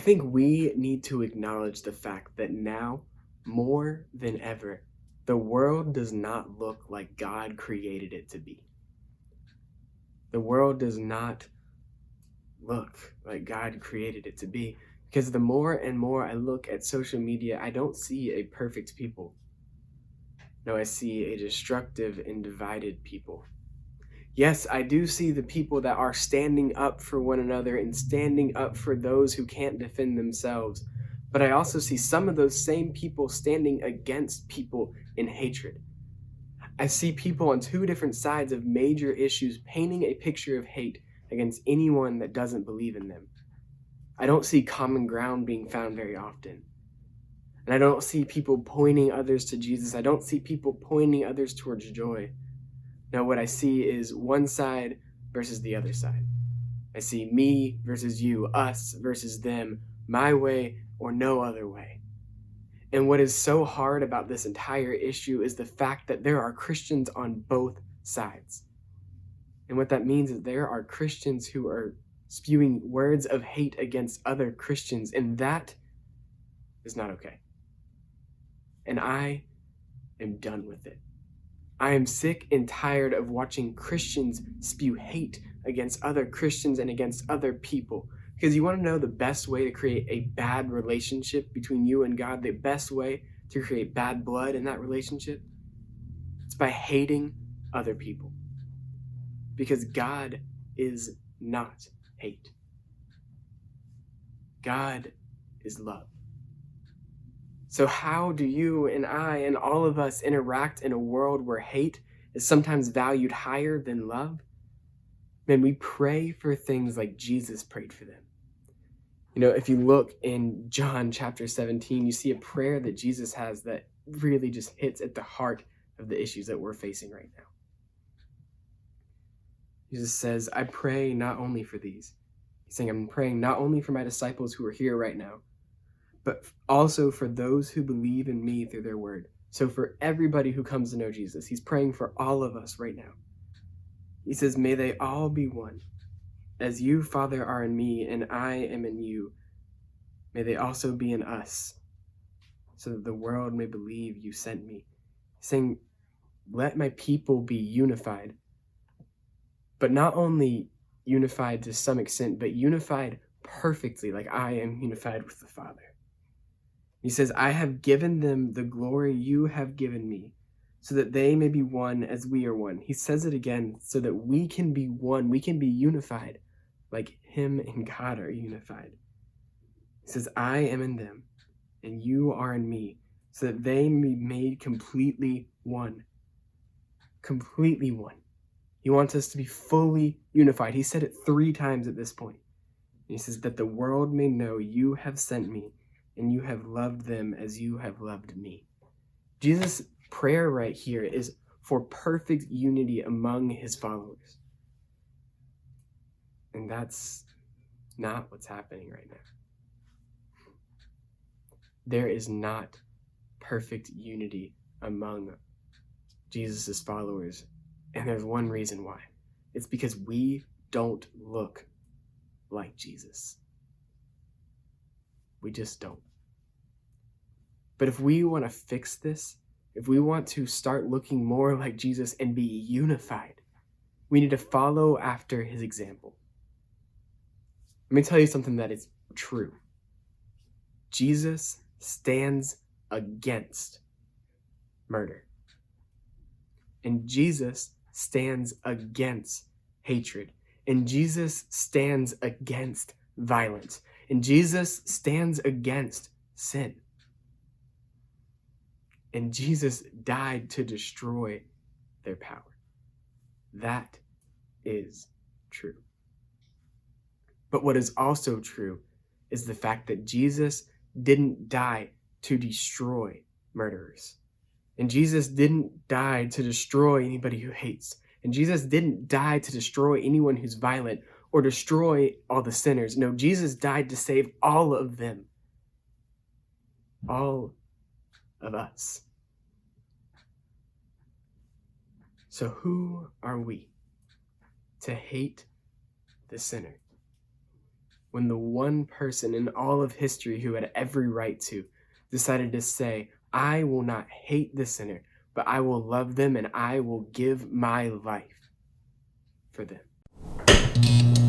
think we need to acknowledge the fact that now, more than ever, the world does not look like God created it to be. The world does not look like God created it to be, because the more and more I look at social media, I don't see a perfect people. No, I see a destructive and divided people. Yes, I do see the people that are standing up for one another and standing up for those who can't defend themselves. But I also see some of those same people standing against people in hatred. I see people on two different sides of major issues painting a picture of hate against anyone that doesn't believe in them. I don't see common ground being found very often. And I don't see people pointing others to Jesus. I don't see people pointing others towards joy. No, what I see is one side versus the other side. I see me versus you, us versus them, my way or no other way. And what is so hard about this entire issue is the fact that there are Christians on both sides. And what that means is there are Christians who are spewing words of hate against other Christians, and that is not okay. And I am done with it. I am sick and tired of watching Christians spew hate against other Christians and against other people. Because you want to know the best way to create a bad relationship between you and God, the best way to create bad blood in that relationship? It's by hating other people. Because God is not hate. God is love. So how do you and I and all of us interact in a world where hate is sometimes valued higher than love? Man, we pray for things like Jesus prayed for them. You know, if you look in John chapter 17, you see a prayer that Jesus has that really just hits at the heart of the issues that we're facing right now. Jesus says, I pray not only for these. He's saying, I'm praying not only for my disciples who are here right now, but also for those who believe in me through their word. So for everybody who comes to know Jesus, he's praying for all of us right now. He says, may they all be one. As you, Father, are in me and I am in you, may they also be in us, so that the world may believe you sent me. He's saying, let my people be unified, but not only unified to some extent, but unified perfectly, like I am unified with the Father. He says, I have given them the glory you have given me, so that they may be one as we are one. He says it again, so that we can be one, we can be unified, like him and God are unified. He says, I am in them, and you are in me, so that they may be made completely one. Completely one. He wants us to be fully unified. He said it 3 times at this point. He says, that the world may know you have sent me, and you have loved them as you have loved me. Jesus' prayer right here is for perfect unity among his followers. And that's not what's happening right now. There is not perfect unity among Jesus' followers. And there's one reason why. It's because we don't look like Jesus. We just don't. But if we want to fix this, if we want to start looking more like Jesus and be unified, we need to follow after his example. Let me tell you something that is true. Jesus stands against murder. And Jesus stands against hatred. And Jesus stands against violence. And Jesus stands against sin. And Jesus died to destroy their power. That is true. But what is also true is the fact that Jesus didn't die to destroy murderers. And Jesus didn't die to destroy anybody who hates. And Jesus didn't die to destroy anyone who's violent or destroy all the sinners. No, Jesus died to save all of them. All of us. So who are we to hate the sinner when the one person in all of history who had every right to decided to say, I will not hate the sinner, but I will love them and I will give my life for them.